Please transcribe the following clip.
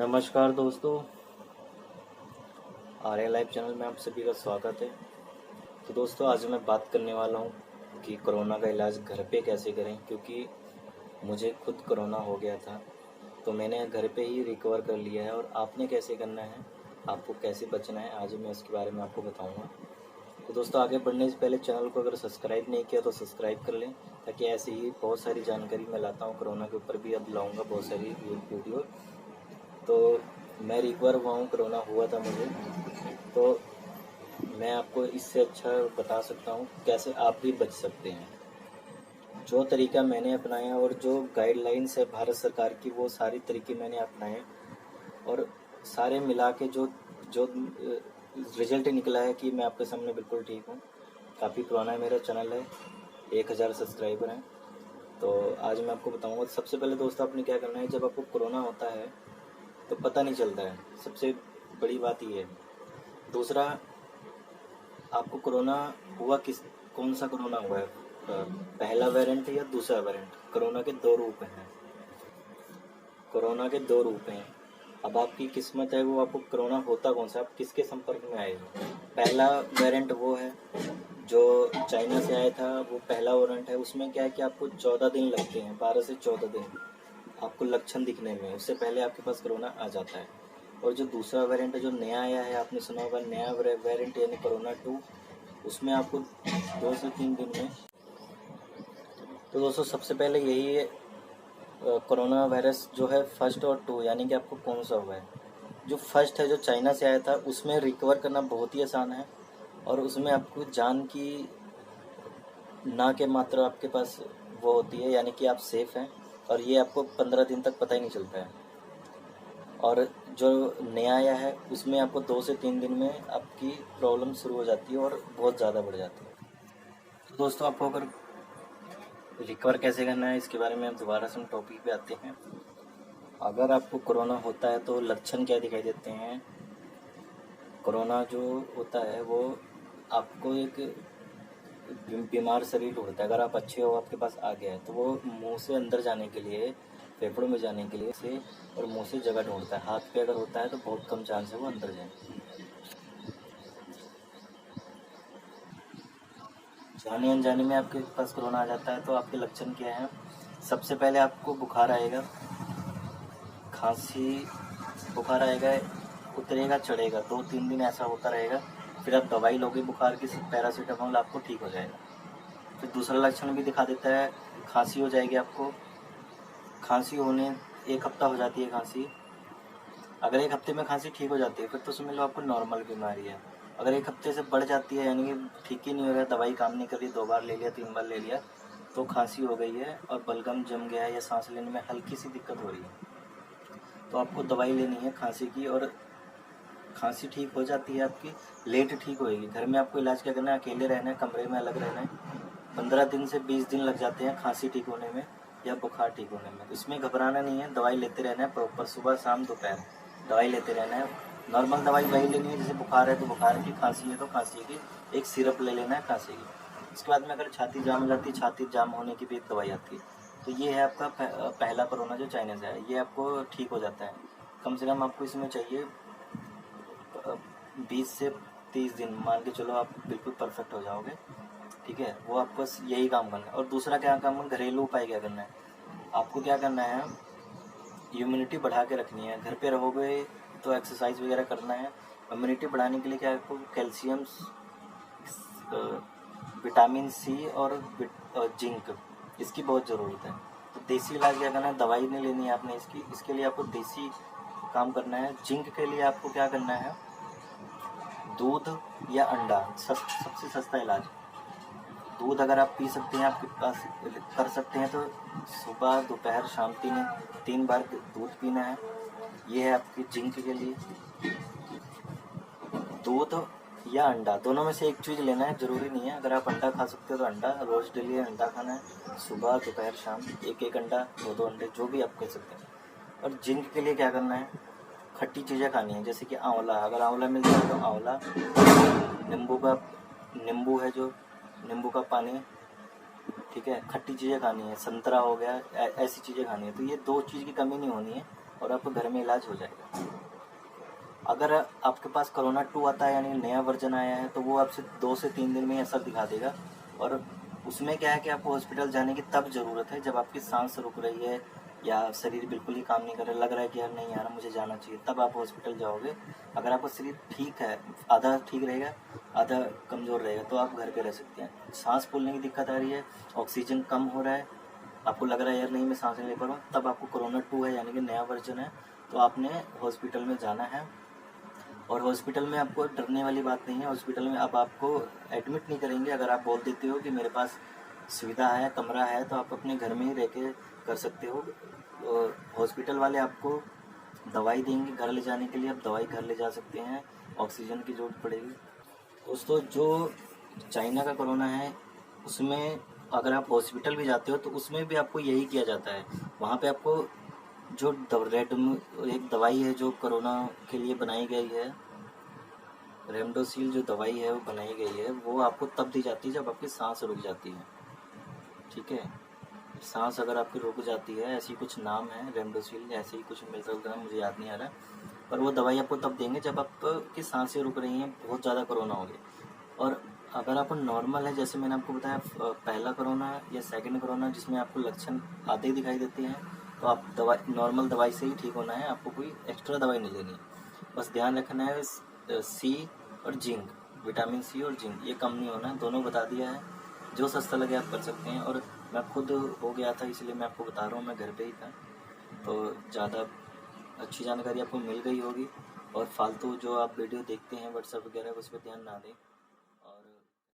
नमस्कार दोस्तों, आर्य live channel में आप सभी का स्वागत है। तो दोस्तों, आज मैं बात करने वाला हूँ कि कोरोना का इलाज घर पे कैसे करें, क्योंकि मुझे खुद कोरोना हो गया था। तो मैंने घर पे ही रिकवर कर लिया है और आपने कैसे करना है, आपको कैसे बचना है, आज मैं इसके बारे में आपको बताऊँगा। तो दोस्तों, आगे बढ़ने से पहले चैनल को अगर सब्सक्राइब नहीं किया तो सब्सक्राइब कर लें, ताकि ऐसे ही बहुत सारी जानकारी मैं लाता हूँ। कोरोना के ऊपर भी अब लाऊँगा बहुत सारी वीडियो। तो मैं रिकवर हुआ हूँ, कोरोना हुआ था मुझे, तो मैं आपको इससे अच्छा बता सकता हूँ कैसे आप भी बच सकते हैं। जो तरीका मैंने अपनाया और जो गाइडलाइंस है भारत सरकार की, वो सारी तरीके मैंने अपनाए और सारे मिला के जो जो रिजल्ट निकला है कि मैं आपके सामने बिल्कुल ठीक हूँ। काफ़ी पुराना है मेरा चैनल है, 1000 सब्सक्राइबर हैं। तो आज मैं आपको बताऊँगा। सबसे पहले दोस्तों, आपने क्या करना है, जब आपको कोरोना होता है तो पता नहीं चलता है, सबसे बड़ी बात ये है। दूसरा, आपको कोरोना हुआ कौन सा कोरोना हुआ है, पहला वेरिएंट या दूसरा वेरिएंट। कोरोना के दो रूप हैं, कोरोना के दो रूप हैं। अब आपकी किस्मत है, वो आपको कोरोना होता कौन सा, आप किसके संपर्क में आए हो। पहला वेरिएंट वो है जो चाइना से आया था, वो पहला वेरिएंट है। उसमें क्या है कि आपको 14 दिन लगते हैं, 12 से 14 दिन आपको लक्षण दिखने में, उससे पहले आपके पास कोरोना आ जाता है। और जो दूसरा वेरिएंट है जो नया आया है, आपने सुना होगा नया वेरिएंट यानी कोरोना 2, उसमें आपको 2 से 3 दिन में। तो दोस्तों, सबसे पहले यही है, कोरोना वायरस जो है फर्स्ट और 2, यानी कि आपको कौन सा हुआ है। जो फर्स्ट है जो चाइना से आया था, उसमें रिकवर करना बहुत ही आसान है और उसमें आपको जान की ना के मात्रा आपके पास वो होती है, यानी कि आप सेफ हैं और ये आपको 15 दिन तक पता ही नहीं चलता है। और जो नया आया है उसमें आपको 2 से 3 दिन में आपकी प्रॉब्लम शुरू हो जाती है और बहुत ज़्यादा बढ़ जाती है। तो दोस्तों, आपको अगर रिकवर कैसे करना है, इसके बारे में हम दोबारा से टॉपिक पे आते हैं। अगर आपको कोरोना होता है तो लक्षण क्या दिखाई देते हैं। कोरोना जो होता है वो आपको एक बीमार शरीर ढूंढता है। अगर आप अच्छे हो, आपके पास आ गया है, तो वो मुंह से अंदर जाने के लिए, फेफड़ों में जाने के लिए से और मुंह से जगह ढूंढता है। हाथ पे अगर होता है तो बहुत कम चांस है वो अंदर जाए। जाने अनजाने में आपके पास कोरोना आ जाता है तो आपके लक्षण क्या हैं। सबसे पहले आपको बुखार आएगा, खांसी, बुखार आएगा, उतरेगा चढ़ेगा, 2-3 दिन ऐसा होता रहेगा। फिर आप दवाई लोगे बुखार की, पैरासीटामोल, आपको ठीक हो जाएगा। फिर दूसरा लक्षण भी दिखा देता है, खांसी हो जाएगी आपको। खांसी होने 1 हफ्ता हो जाती है खांसी। अगर 1 हफ्ते में खांसी ठीक हो जाती है फिर तो समझ लो आपको नॉर्मल बीमारी है। अगर 1 हफ्ते से बढ़ जाती है, यानी कि ठीक ही नहीं हो रहा है, दवाई काम नहीं कर रही, 2 बार ले लिया, 3 बार ले लिया, तो खांसी हो गई है और बलगम जम गया है या सांस लेने में हल्की सी दिक्कत हो रही है, तो आपको दवाई लेनी है खांसी की। और खांसी ठीक हो जाती है आपकी, लेट ठीक होएगी। घर में आपको इलाज क्या करना है, अकेले रहना है, कमरे में अलग रहना है। 15 दिन से 20 दिन लग जाते हैं खांसी ठीक होने में या बुखार ठीक होने में। इसमें घबराना नहीं है, दवाई लेते रहना है प्रॉपर, सुबह शाम दोपहर दवाई लेते रहना है। नॉर्मल दवाई वही लेनी है, जैसे बुखार है तो बुखार की, खांसी है तो खांसी की, एक सिरप ले लेना है खांसी की। उसके बाद में अगर छाती जाम हो जाती है, छाती जाम होने की भी एक दवाई आती है। तो ये है आपका पहला कोरोना जो चाइना से है, ये आपको ठीक हो जाता है। कम से कम आपको इसमें चाहिए 20 से 30 दिन, मान के चलो आप बिल्कुल परफेक्ट हो जाओगे। ठीक है, वो आपको बस यही काम करना है। और दूसरा क्या काम है, घरेलू उपाय क्या करना है। आपको क्या करना है, इम्यूनिटी बढ़ा के रखनी है। घर पे रहोगे तो एक्सरसाइज वगैरह करना है। इम्यूनिटी बढ़ाने के लिए क्या है, आपको कैल्शियम, विटामिन सी और जिंक, इसकी बहुत ज़रूरत है। तो देसी इलाज क्या करना है, दवाई नहीं लेनी है आपने इसके लिए आपको देसी काम करना है। जिंक के लिए आपको क्या करना है, दूध या अंडा, सबसे सस्ता इलाज। दूध अगर आप पी सकते हैं, आपके पास कर सकते हैं, तो सुबह दोपहर शाम 3 बार दूध पीना है। ये है आपकी जिंक के लिए। दूध या अंडा, दोनों में से एक चीज़ लेना है, ज़रूरी नहीं है। अगर आप अंडा खा सकते हो तो अंडा, रोज़ डेली अंडा खाना है, सुबह दोपहर शाम एक एक अंडा, 2-2 अंडे, जो भी आप कह सकते हैं। और जिंक के लिए क्या करना है, खट्टी चीज़ें खानी है, जैसे कि आंवला, अगर आंवला मिल जाए तो आंवला, नींबू है जो, नींबू का पानी, ठीक है, खट्टी चीज़ें खानी है, संतरा हो गया, ऐसी चीज़ें खानी है। तो ये 2 चीज़ की कमी नहीं होनी है, और आपका घर में इलाज हो जाएगा। अगर आपके पास कोरोना 2 आता है, यानी नया वर्जन आया है, तो वो आपसे 2 से 3 दिन में असर दिखा देगा। और उसमें क्या है कि आपको हॉस्पिटल जाने की तब ज़रूरत है जब आपकी सांस रुक रही है या शरीर बिल्कुल ही काम नहीं कर रहा, लग रहा है कि यार नहीं यार मुझे जाना चाहिए, तब आप हॉस्पिटल जाओगे। अगर आपका शरीर ठीक है, आधा ठीक रहेगा आधा कमज़ोर रहेगा, तो आप घर पे रह सकते हैं। सांस फूलने की दिक्कत आ रही है, ऑक्सीजन कम हो रहा है, आपको लग रहा है यार नहीं मैं सांस नहीं ले पा रहा हूँ, तब आपको कोरोना 2 है, यानी कि नया वर्जन है, तो आपने हॉस्पिटल में जाना है। और हॉस्पिटल में आपको डरने वाली बात नहीं है। हॉस्पिटल में अब आपको एडमिट नहीं करेंगे। अगर आप बोल देते हो कि मेरे पास सुविधा है, कमरा है, तो आप अपने घर में ही रह के कर सकते हो। और हॉस्पिटल वाले आपको दवाई देंगे घर ले जाने के लिए, आप दवाई घर ले जा सकते हैं, ऑक्सीजन की ज़रूरत पड़ेगी। दोस्तों, जो चाइना का कोरोना है उसमें अगर आप हॉस्पिटल भी जाते हो तो उसमें भी आपको यही किया जाता है। वहाँ पे आपको जो एक दवाई है जो कोरोना के लिए बनाई गई है, रेमडेसिविर जो दवाई है वो बनाई गई है, वो आपको तब दी जाती है जब आपकी सांस रुक जाती है। ठीक है, सांस अगर आपकी रुक जाती है, ऐसी कुछ नाम है, रेमडेसिविर ऐसे ही कुछ मिलता जुलता है, मुझे याद नहीं आ रहा, पर वो दवाई आपको तब देंगे जब आपकी सांसें रुक रही हैं, बहुत ज़्यादा कोरोना हो गया। और अगर आप नॉर्मल है, जैसे मैंने आपको बताया पहला कोरोना या सेकंड कोरोना जिसमें आपको लक्षण आधे ही दिखाई देते हैं, तो आप दवाई नॉर्मल दवाई से ही ठीक होना है, आपको कोई एक्स्ट्रा दवाई नहीं लेनी है। बस ध्यान रखना है सी और जिंक, विटामिन सी और जिंक, ये कम नहीं होना है, दोनों बता दिया है। जो सस्ता लगे आप कर सकते हैं। और मैं खुद हो गया था इसलिए मैं आपको बता रहा हूँ, मैं घर पे ही था, तो ज़्यादा अच्छी जानकारी आपको मिल गई होगी। और फालतू जो आप वीडियो देखते हैं व्हाट्सएप वगैरह, उस पर ध्यान ना दें।